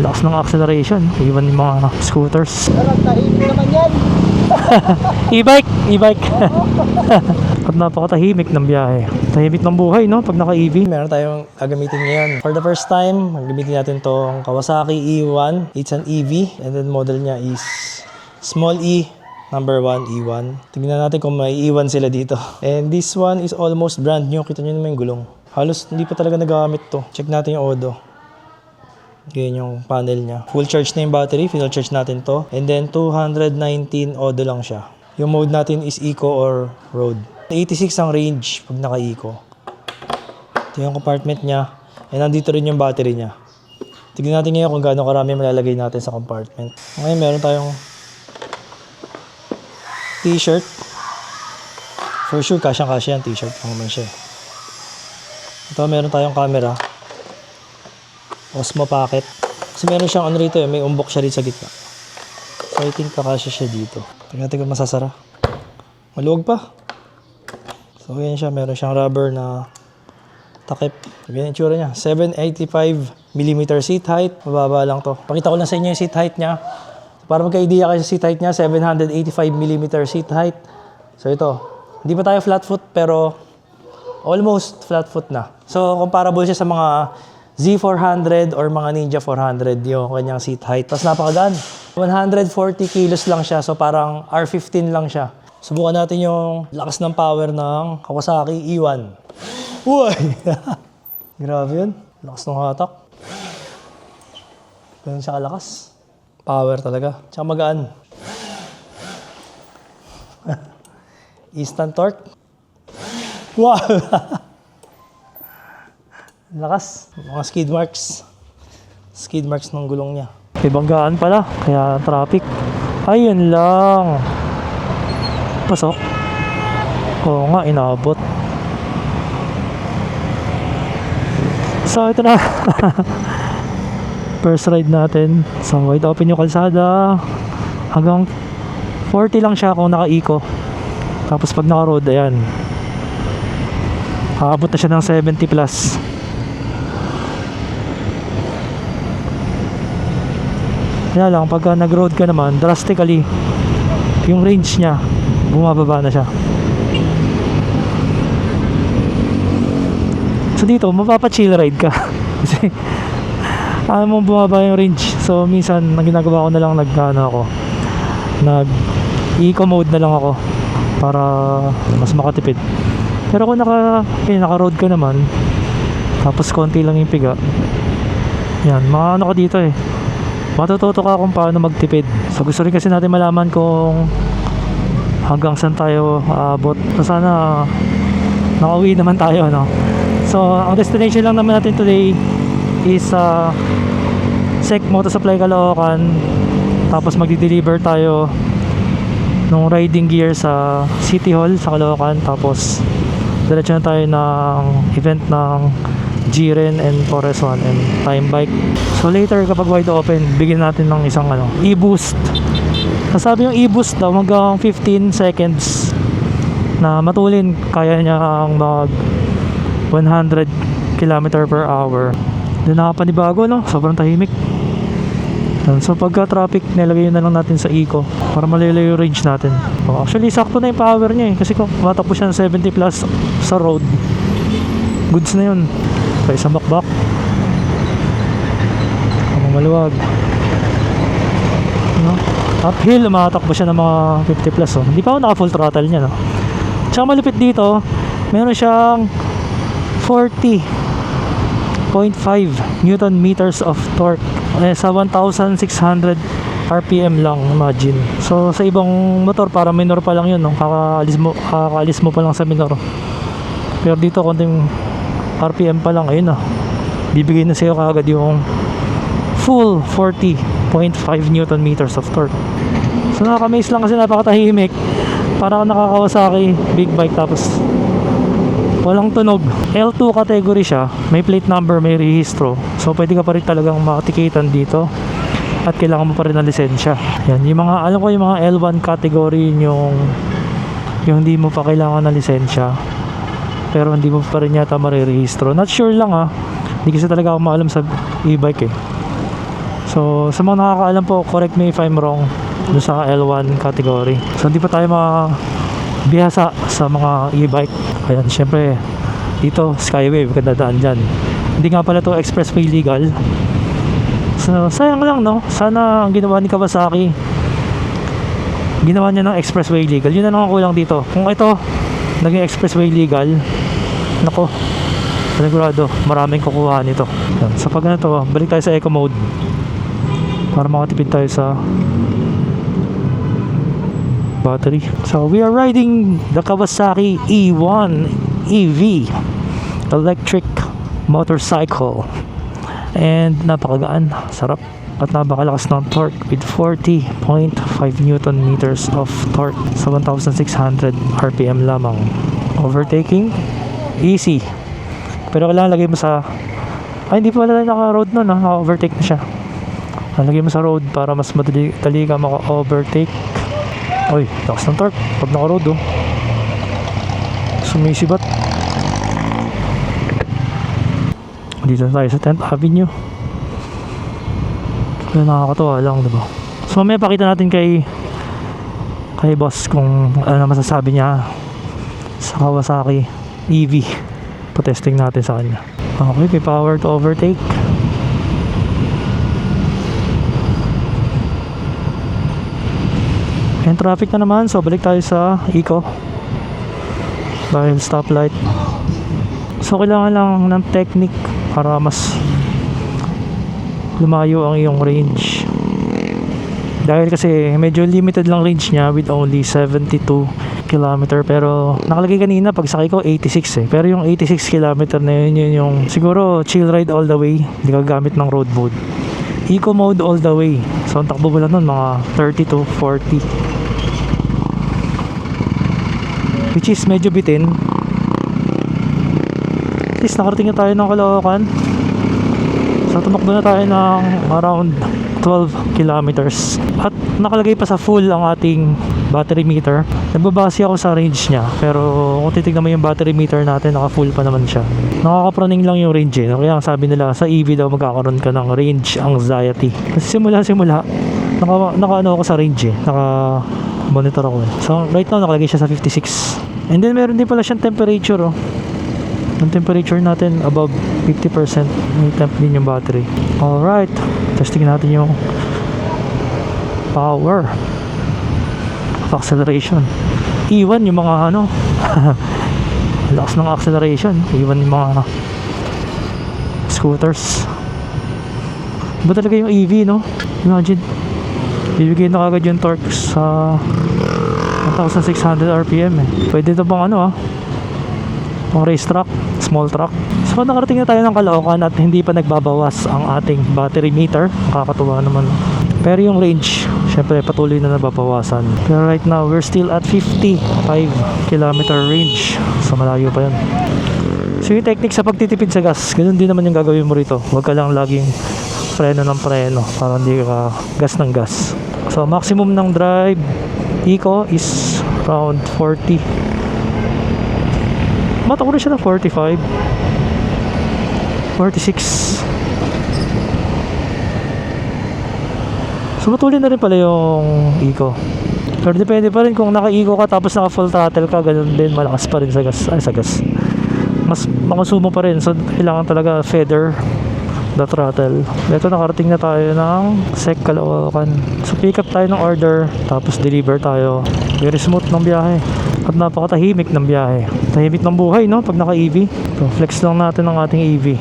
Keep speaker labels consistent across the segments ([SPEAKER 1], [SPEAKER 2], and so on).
[SPEAKER 1] Lakas ng acceleration. Iwan yung mga scooters.
[SPEAKER 2] Tahimik naman yan.
[SPEAKER 1] E-bike. At napakatahimik ng biyahe. Tahimik ng buhay, no? Pag naka-EV. Meron tayong gagamitin ngayon. For the first time, gagamitin natin tong Kawasaki E1. It's an EV. And then model niya is small E, number 1, E1. Tignan natin kung may E1 sila dito. And this one is almost brand new. Kita nyo naman yung gulong. Halos hindi pa talaga nagamit to. Check natin yung Odo. Ganyan yung panel niya. Full charge na yung battery. Final charge natin to. And then 219 Odo lang siya. Yung mode natin is Eco or Road. 86 ang range pag naka-Eco. Ito yung compartment niya. And nandito rin yung battery niya. Tignan natin ngayon kung gaano karami malalagay natin sa compartment. Ngayon meron tayong t-shirt. For sure, kasyang-kasya yung t-shirt. Pang naman siya. Ito, meron tayong camera. Osmo Pocket. Kasi meron siyang ano rito may umbok siya rito sa gitna. So I think kakasya siya dito. Tingnan natin kung masasara. Maluwag pa. So ganyan siya, meron siyang rubber na takip. Ganyan yung tsura niya. 785mm seat height. Mababa lang to. Pakita ko lang sa inyo yung seat height niya. Para magka-idea kayo sa seat height niya, 785mm seat height. So ito, hindi pa tayo flat foot pero almost flat foot na. So comparable siya sa mga Z400 or mga Ninja 400 yung kanyang seat height. Tapos napakagaan. 140 kilos lang siya. So parang R15 lang siya. Subukan natin yung lakas ng power ng Kawasaki E1. Uy! Grabe yun. Lakas ng hatak. Ganun siya kalakas. Power talaga. Tsaka magaan. Instant torque. Wow! Lakas. Mga skid marks. Skid marks ng gulong niya. May banggaan pala. Kaya traffic. Ayun lang. Pasok. Oo nga, inabot. So, ito na. First ride natin. So, wide open yung kalsada. Hanggang 40 lang siya kung naka-eco. Tapos pag naka-road, ayan. Haabot na siya ng 70 plus. Kaya lang, pagka nag-road ka naman, drastically, yung range niya, bumababa na siya. So dito, mapapa-chill ride ka. Kasi, alam mo, bumaba yung range. So minsan, ang ginagawa ko na lang, nag-eco mode na lang ako para mas makatipid. Pero kung naka-road ka naman, tapos konti lang yung piga, yan, mga ano ka dito matututo ka kung paano magtipid. So gusto rin kasi natin malaman kung hanggang saan tayo aabot. So sana nakauwi naman tayo, no? So ang destination lang naman natin today is SEC Moto Supply Caloocan. Tapos magdi-deliver tayo ng riding gear sa City Hall sa Caloocan. Tapos diretso na tayo ng event ng G-Ren and Forest One and Time Bike. So later kapag wide open, bigyan natin ng isang e-boost. Sasabi yung e-boost daw hanggang 15 seconds na matulin, kaya niya ang mag 100 km per hour. Doon nakapanibago, no? Sobrang tahimik. So pagka traffic, nilagay na lang natin sa eco para malalayo yung range natin. Actually sakto na yung power niya kasi kung matakbo siya ng 70 plus sa road, goods na yun. Kaya isang bakbak maluwag, no? Uphill, matakbo siya ng mga 50 plus. Hindi pa ako naka full throttle niya, no? Tsaka malupit dito, meron siyang 40.5 Newton meters of torque sa 1,600 RPM lang, imagine. So sa ibang motor para minor pa lang yun, no? Kakaalis mo pa lang sa minor. Pero dito konting RPM pa lang, ayun na, bibigay na sa'yo kaagad yung full 40.5 Newton meters of torque. So nakaka-amaze lang kasi napakatahimik. Parang nakakawasaki big bike tapos walang tunog. L2 category siya, may plate number, may rehistro. So pwede ka pa rin talagang makatikitan dito at kailangan mo pa rin ng lisensya. Yan, yung mga, alam ko yung mga L1 category, yung hindi mo pa kailangan ng lisensya pero hindi mo pa rin yata marirehistro. Not sure lang Hindi kasi talaga ako maalam sa e-bike So sa mga nakakaalam po, correct me if I'm wrong, doon sa L1 category. So hindi pa tayo bihasa sa mga e-bike. Ayan, syempre dito Skyway, magandaan dyan. Hindi nga pala to expressway legal. So sayang lang, no? Sana ang ginawa ni Kawasaki, ginawa niya ng expressway legal. Yun na lang ang kulang dito. Kung ito naging expressway legal, nako, sigurado maraming kukuha nito. Yan. So pag ganito, balik tayo sa eco mode para makatipid tayo sa battery. So we are riding the Kawasaki E1 EV electric motorcycle, and napakagaan, sarap, at napakalakas ng torque with 40.5 Newton meters of torque sa 1,600 RPM lamang. Overtaking easy, pero kailangan lagay mo sa hindi pa wala naka-road nun, naka-overtake na siya. Lagay mo sa road para mas madali ka maka-overtake. Oy, lakas ng torque pag naka-road, oh. Sumisibat. Dito tayo sa 10th Avenue. Kaya nakakatawa lang, diba? So mamaya pakita natin kay boss kung ano masasabi niya sa Kawasaki EV. Pa-testing natin sa kanya. Okay, may power to overtake. And traffic na naman, so balik tayo sa Eco dahil stoplight. So kailangan lang ng technique para mas lumayo ang iyong range, dahil kasi medyo limited lang range niya with only 72 km. Pero nakalagay kanina pag sakay ko 86 pero yung 86 km na yun yung siguro chill ride all the way, hindi ka gamit ng road mode. Eco mode all the way, so ang takbo mo lang nun mga 30 to 40, which is medyo bitin. At least nakarating na tayo ng Caloocan. So tumakbo na tayo ng around 12 kilometers. At nakalagay pa sa full ang ating battery meter. Nagbabase ako sa range niya, pero kung titignan mo yung battery meter natin, naka full pa naman siya. Nakakapraning lang yung range, eh. Kaya sabi nila sa EV daw magkakaroon ka ng range anxiety. Kasi simula naka ano ako sa range, eh. Naka monitor ako, eh. So right now nakalagay siya sa 56. And then meron din pala siyang temperature, oh. Ang temperature natin above 50%, may temp din yung battery. Alright, testing natin yung power of acceleration. Iwan yung mga ano lakas ng acceleration, iwan yung mga scooters. Ba talaga yung EV, no? Imagine, bibigay na kagad yung torque sa 1,600 RPM, eh. Pwede ito bang ano, pang race track, small truck. So nakarating na tayo ng Caloocan at hindi pa nagbabawas ang ating battery meter. Nakakatuwa naman. Pero yung range, syempre patuloy na nababawasan. Pero right now, we're still at 55 km range. So malayo pa yun. So yung technique sa pagtitipid sa gas, ganun din naman yung gagawin mo rito. Huwag ka lang laging preno ng preno para hindi ka gas ng gas. So maximum ng drive Eco is around 40. Matakbo na siya ng 45, 46. So matuloy na rin pala yung Eco. Pero depende pa rin kung naka-Eco ka tapos naka full throttle ka, ganun din, malakas pa rin sa gas. Mas makonsumo pa rin. So kailangan talaga feather the throttle. Ito, nakarating na tayo ng SEC Caloocan. So pick up tayo ng order, tapos deliver tayo. Very smooth ng biyahe. At napakatahimik ng biyahe. Tahimik ng buhay, no? Pag naka-EV. So flex lang natin ang ating EV.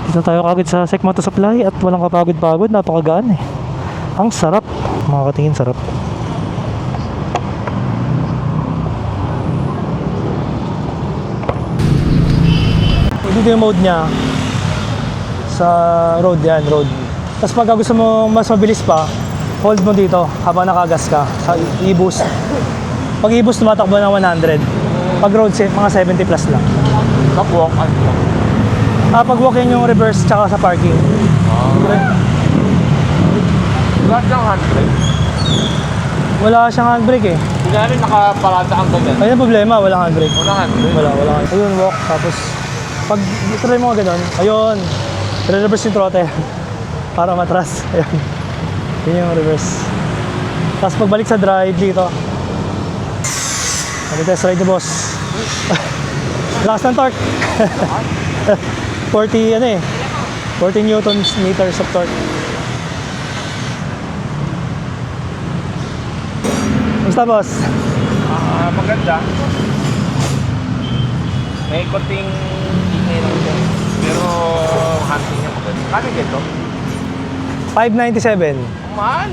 [SPEAKER 1] Dito tayo kagad sa SEC Moto Supply at walang kapagod-pagod. Napakagaan, eh. Ang sarap. Mga katingin, sarap. Dito yung mode niya sa road, yan, road. Tapos pag gusto mo mas mabilis pa, hold mo dito habang nakagas ka sa e-boost. Pag e-boost, tumatakbo ng 100. Pag road, mga 70 plus lang.
[SPEAKER 2] Pag walk, ano lang?
[SPEAKER 1] Pag walk yan yung reverse tsaka sa parking.
[SPEAKER 2] Wala siyang handbrake.
[SPEAKER 1] Wala siyang handbrake, eh.
[SPEAKER 2] Kunyari, nakaparada ang ganyan.
[SPEAKER 1] Ayun ang problema, walang handbrake.
[SPEAKER 2] Walang handbrake.
[SPEAKER 1] Wala. Ayun, walk. Tapos, pag try mo ganun, ayun, re-reverse yung throttle. Para matras. Ayun. Yun yung reverse. Tapos pagbalik sa drive dito. Test ride ni boss. Lakas ng torque. 40 newtons meters of torque. Basta boss?
[SPEAKER 2] Maganda. May konting ingay lang dyan. Pero hunting niya maganda. Kano dito?
[SPEAKER 1] 597.
[SPEAKER 2] Man!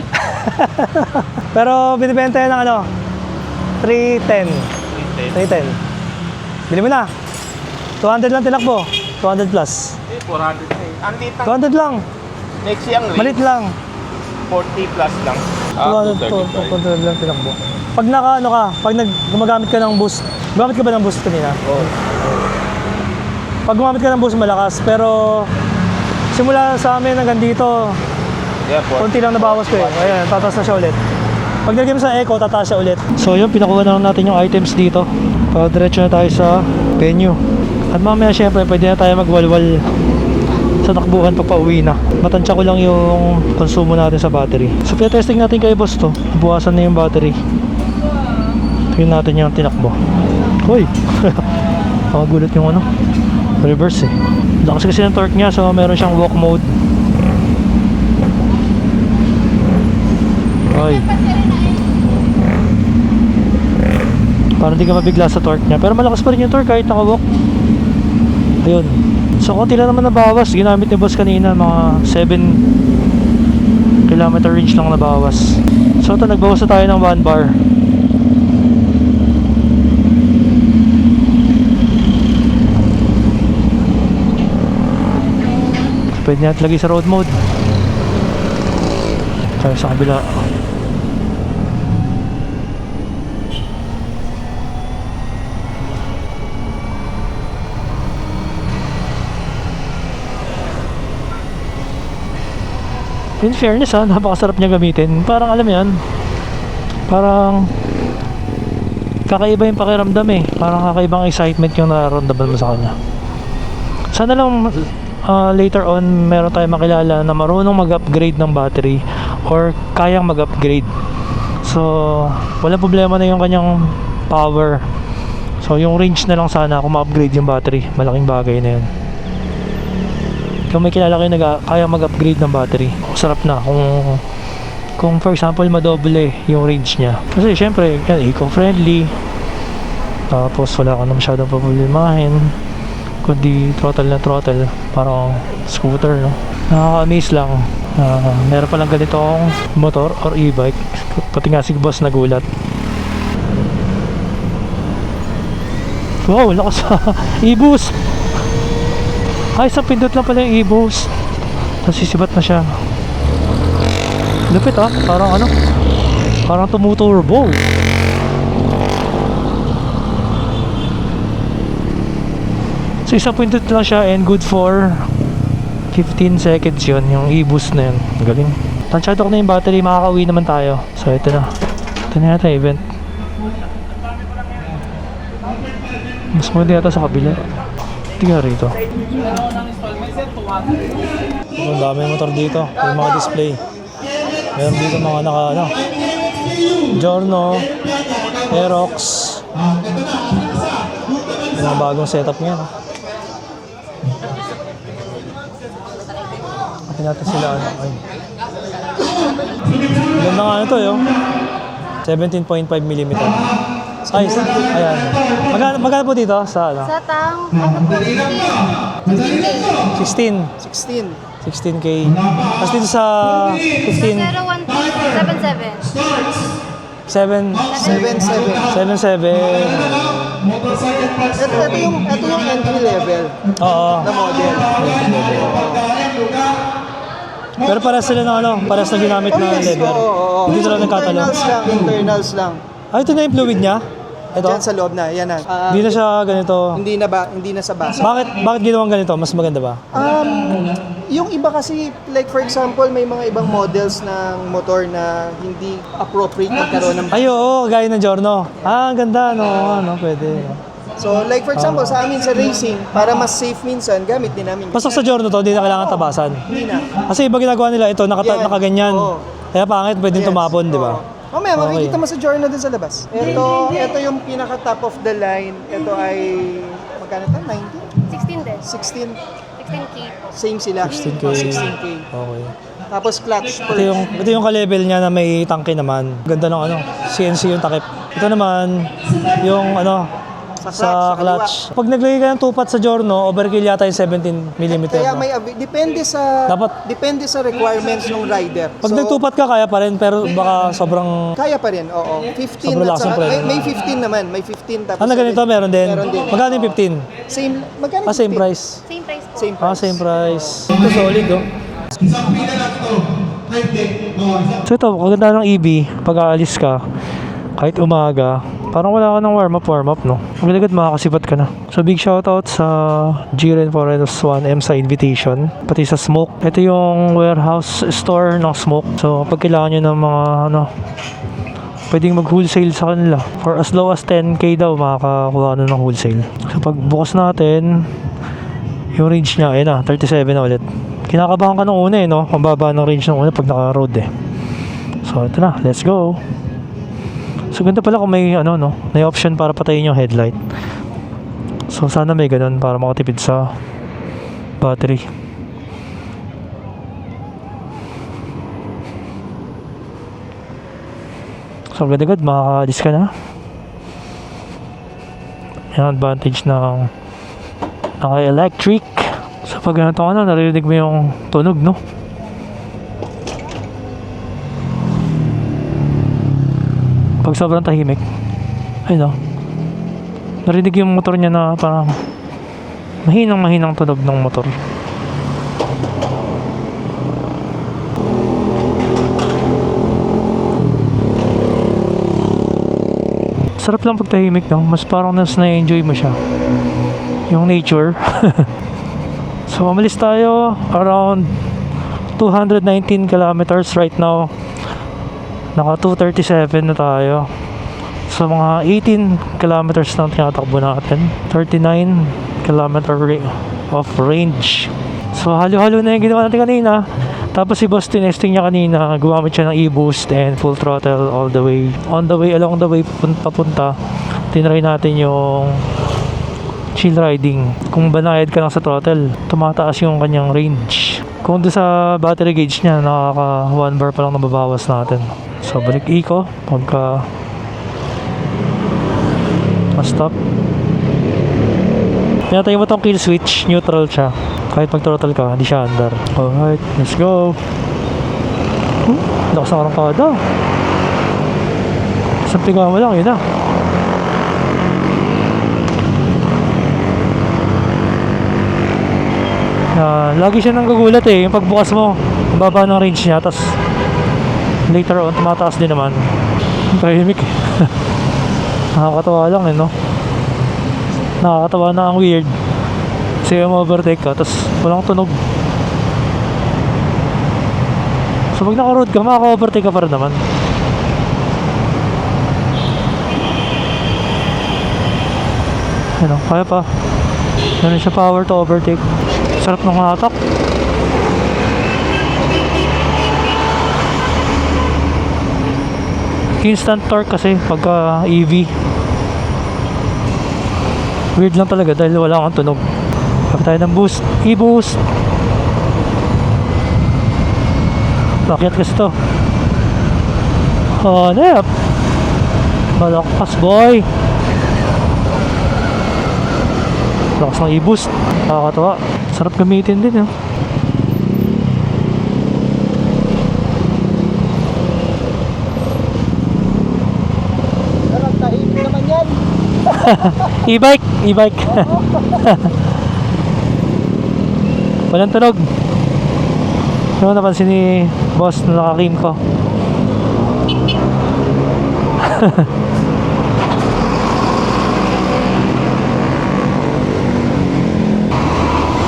[SPEAKER 1] Pero binibenta yan ng 310. 310. Bili mo na. 200 lang tinakbo. 200 plus.
[SPEAKER 2] 400 na eh. Ang litang
[SPEAKER 1] 200 lang.
[SPEAKER 2] next yung
[SPEAKER 1] Malit lang.
[SPEAKER 2] 40 plus lang.
[SPEAKER 1] 200 lang tinakbo. Pag pag gumagamit ka ng boost, gumamit ka ba ng boost kanina?
[SPEAKER 2] Oo.
[SPEAKER 1] Pag gumamit ka ng boost malakas, pero simula sa amin hanggang dito,
[SPEAKER 2] Yeah,
[SPEAKER 1] konti lang nabawas ko eh. Ayan, tataas na siya ulit. Pag nilagay mo sa eco, tataas siya ulit. So yun, pinakuha na lang natin yung items dito. Diretso na tayo sa venue. At mamaya syempre, pwede na tayo magwalwal sa takbuhan pag pauwi na. Matansya ko lang yung konsumo natin sa battery. So pinatesting natin kay boss to. Buwasan na yung battery. Tingnan natin yung tinakbo. Hoy! Nakagulat yung reverse eh. Lakas kasi ng torque niya, so meron siyang walk mode. Hoy. Parang hindi ka mabigla sa torque niya. Pero malakas pa rin yung torque kahit naka-walk. Ayun. So konti lang naman nabawas. Ginamit ni boss kanina mga 7 kilometer range lang nabawas. So ito nagbawas na tayo ng 1 bar. Pwede natin lagay sa road mode. Tayo sa kabila. In fairness napakasarap niya gamitin. Parang alam mo yan, parang kakaiba yung pakiramdam eh. Parang kakaibang excitement yung nararamdaman mo sa kanya. Sana lang later on meron tayong makilala na marunong mag-upgrade ng battery or kayang mag-upgrade. So walang problema na yung kanyang power. So yung range na lang sana kung ma-upgrade yung battery. Malaking bagay na yun. Kung may kilala kayo na kaya mag-upgrade ng battery, sarap na kung for example madoble yung range niya. Kasi syempre yan, eco-friendly, tapos wala ka na masyadong problemahin, kundi throttle na throttle, parang scooter, no? Nakaka-amaze lang. Meron palang ganitong motor or e-bike. Pati nga si boss nagulat. Wow, lakas e-boost. Ay, isang pindot lang pala yung e-boost. Nasisibat na siya. Lupit parang parang tumuturbo. So isang pindot lang siya and good for 15 seconds yun, yung e-boost na yun. Galing. Tansyado ko na yung battery, makakauwi naman tayo. So ito na. Ito na yata event. Mas maganda yata sa kabila. Tingnan rito. Ang dami ng motor dito. Yung mga display. Meron dito mga Giorno, Aerox. Yung mga bagong setup ngayon. Kapin natin sila Ay. Ganda nga ito 17.5mm. Ay, ayan. Magkano po dito sa
[SPEAKER 3] Sa tang,
[SPEAKER 1] 16. 16K. Tapos dito sa 15.
[SPEAKER 3] 01277.
[SPEAKER 1] 77.
[SPEAKER 4] Ito yung entry level
[SPEAKER 1] Oo.
[SPEAKER 4] na model.
[SPEAKER 1] Pero parehas sila ng parehas na ginamit na leather.
[SPEAKER 4] Oo.
[SPEAKER 1] Hindi sila nagkatalo.
[SPEAKER 4] Internals lang.
[SPEAKER 1] Ay, ito na yung fluid niya? Ito?
[SPEAKER 4] Diyan sa loob na, yan na.
[SPEAKER 1] Hindi na siya ganito.
[SPEAKER 4] Hindi na sa basa.
[SPEAKER 1] Bakit ginawang ganito? Mas maganda ba?
[SPEAKER 4] Yung iba kasi, like for example, may mga ibang models ng motor na hindi appropriate magkaroon ng
[SPEAKER 1] Ay, oo, gaya ng Giorno. Ang ganda, no, pwede.
[SPEAKER 4] So, like for example, sa amin sa racing, para mas safe minsan, gamit din namin.
[SPEAKER 1] Pasok sa Giorno to, hindi na kailangan tabasan.
[SPEAKER 4] Hindi na.
[SPEAKER 1] Kasi iba ginagawa nila ito,
[SPEAKER 4] Yan.
[SPEAKER 1] nakaganyan.
[SPEAKER 4] Oo.
[SPEAKER 1] Kaya pangit, pwedeng tumapon, di ba?
[SPEAKER 4] Mamaya,
[SPEAKER 1] Okay.
[SPEAKER 4] makikita mo sa Giorno dun sa labas. Ito yung pinaka top of the line. Ito ay, magkano ito? 19?
[SPEAKER 3] 16 din.
[SPEAKER 4] 16?
[SPEAKER 3] 16K po.
[SPEAKER 4] Same sila.
[SPEAKER 1] 16K.
[SPEAKER 4] 16K.
[SPEAKER 1] Okay.
[SPEAKER 4] Tapos clutch
[SPEAKER 1] Ito yung ka-level niya na may tangke naman. Ganda ng CNC yung takip. Ito naman, yung sa clutch. Pag naglagay ka ng tupat sa Giorno, overkill yata yung 17mm.
[SPEAKER 4] Kaya may depende sa requirements ng rider.
[SPEAKER 1] Pag nagtupat ka, kaya pa rin, pero baka sobrang...
[SPEAKER 4] Kaya pa rin, oo. 15
[SPEAKER 1] Sobrang
[SPEAKER 4] at
[SPEAKER 1] lakas ng
[SPEAKER 4] saka,
[SPEAKER 1] preno.
[SPEAKER 4] may 15 naman, may 15 tapos
[SPEAKER 1] ganito, meron din.
[SPEAKER 4] Meron din.
[SPEAKER 1] Magkano yung 15?
[SPEAKER 4] Magkano yung
[SPEAKER 1] Same
[SPEAKER 4] 15?
[SPEAKER 1] price.
[SPEAKER 3] Same price po.
[SPEAKER 4] Same price.
[SPEAKER 1] Same price. Ito solid, oh. So ito, kaganda ng EV, pag aalis ka, kahit umaga, parang wala ka ng warm up, no? Agad-agad makakasipat ka na. So big shoutout sa G-Ren Foreigners 1M sa invitation, pati sa Smoke. Ito yung warehouse store ng Smoke. So pag kailangan nyo ng mga pwedeng mag-wholesale sa kanila. For as low as 10k daw, makakakuha na ng wholesale. So pag bukas natin, yung range niya, ayun na, 37 na ulit. Kinakabahan ka nung una no? Ang baba ng range nung una pag naka-road So ito na, let's go. So ganda pala kung may may option para patayin yung headlight. So sana may ganun para makatipid sa battery. So agad-agad makaka-alis ka na. Yan advantage ng naka-electric. So pag ganito naririnig mo yung tunog, no? Pag sobrang tahimik, ayun, narinig yung motor niya na parang mahinang tunog ng motor. Sarap lang pag tahimik, no? Mas parang na-enjoy mo siya, yung nature. So umalis tayo around 219 kilometers right now. Naka 237 na tayo. So mga 18 kilometers lang tinatakbo natin. 39 kilometer of range. So halo-halo na yung ginawa natin kanina. Tapos si boss tinesting niya kanina, gumamit siya ng e-boost and full throttle all the way. Along the way papunta, tinry natin yung chill riding. Kung banayad ka lang sa throttle, tumataas yung kanyang range. Kung doon sa battery gauge niya, nakaka 1 bar pa lang nababawas natin. So balik eco pagka stop. Pinatay mo tong kill switch, neutral siya. Kahit pag throttle ka, hindi siya under. Alright, let's go. Lakas ng arangkada. Isang piga mo lang, yun na. Lagi siya nang gugulat yung pagbukas mo, ang baba ng range niya, tapos later on tumataas din naman. Tahimik. Nakakatawa lang no? Nakakatawa na ang weird. Kasi overtake ka, tapos walang tunog. So pag naka-road ka, makaka-overtake ka pa rin naman. Kaya pa. Ganun siya power to overtake. Sarap ng hatak. Instant torque kasi pagka EV. Weird lang talaga dahil wala kang tunog. Pag tayo ng boost, e-boost. Bakit kasi to? Hanep. Malakas boy. Lakas ng e-boost. Nakakatawa. Sarap gamitin din
[SPEAKER 4] Sarap, tahimik naman yan.
[SPEAKER 1] E-bike. Walang tunog. Ano napansin ni boss na nakakim ko?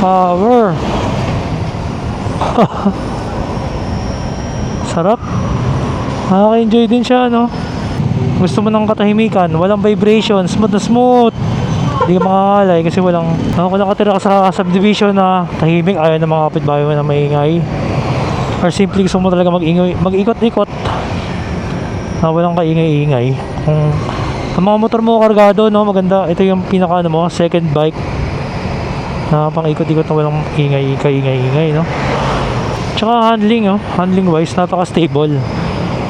[SPEAKER 1] Power. Sarap. Nakaka-enjoy din siya, no? Gusto mo ng katahimikan, walang vibration, smooth na smooth. Hindi ka makakalay kasi walang... Kung nakatira ka sa subdivision na tahimik, ayaw ng mga kapitbahay mo na maingay. Or simply gusto mo talaga mag-ikot-ikot na walang kaingay-ingay. Kung mga motor mo kargado, no, maganda. Ito yung pinaka ano mo, second bike na pang ikot-ikot na walang kaingay-ingay, no? Tsaka handling wise, napaka-stable.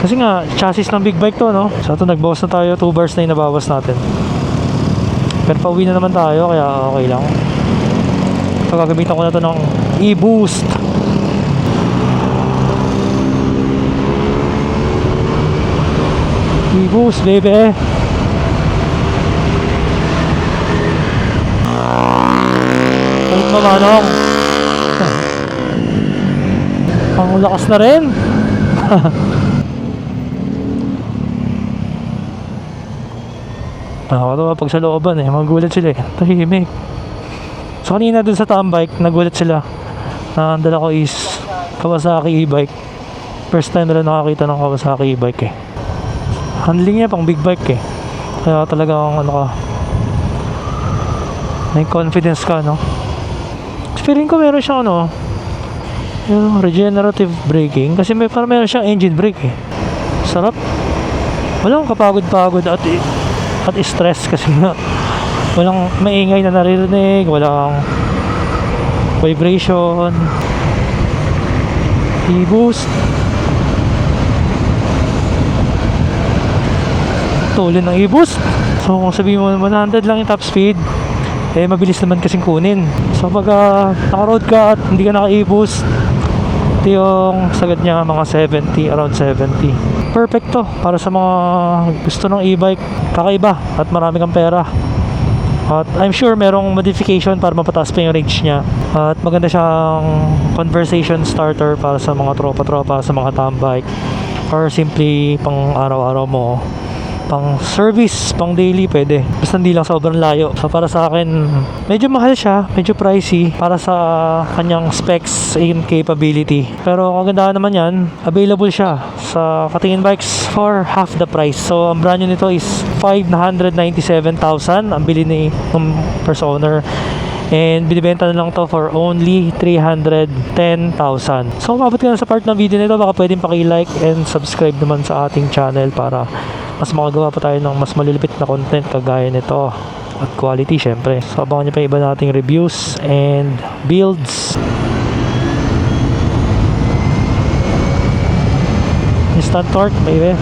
[SPEAKER 1] Kasi nga, chassis ng big bike to, no? So ito, nagbawas na tayo, 2 bars na yung nabawas natin. Pero pauwi na naman tayo, kaya okay lang. So gagamitan ko na to ng e-boost. E-boost, baby. Palit mo, manong. Ang lakas na rin. Nakakatawa pag sa looban magulat sila tahimik. So kanina dun sa tambike, nagulat sila na ang dala ko is Kawasaki e-bike. First time nila nakakita ng Kawasaki e-bike Handling niya pang big bike kaya talagang ano ka, may confidence ka, no? Feeling ko meron siyang ano, yung regenerative braking kasi parang meron siyang engine brake Sarap. Walang kapagod-pagod at stress kasi nga walang maingay na naririnig, walang vibration. E-boost. Tuloy ng e-boost. So kung sabihin mo 100 lang yung top speed, mabilis naman kasing kunin. So pag naka-road ka at hindi ka naka-e-boost, ito yung sagad niya mga 70, around 70. Perfect to para sa mga gusto ng e-bike, kakaiba at marami kang pera. At I'm sure merong modification para mapataas pa yung range niya. At maganda siyang conversation starter para sa mga tropa-tropa, sa mga tambike, or simply pang araw-araw mo, pang service, pang daily, pwede. Basta hindi lang sobrang layo. So para sa akin, medyo mahal siya, medyo pricey para sa kanyang specs and capability. Pero kagandahan naman yan, available siya sa Katingin Bikes for half the price. So ang brand new nito is 597,000 ang bili ni first owner. And binibenta na lang to for only 310,000. So umabot ka na sa part ng video nito, baka pwedeng paki-like and subscribe naman sa ating channel para mas makagawa pa tayo ng mas malilipit na content kagaya nito at quality syempre. So abangan nyo pa iba nating reviews and builds. Instant torque, baby.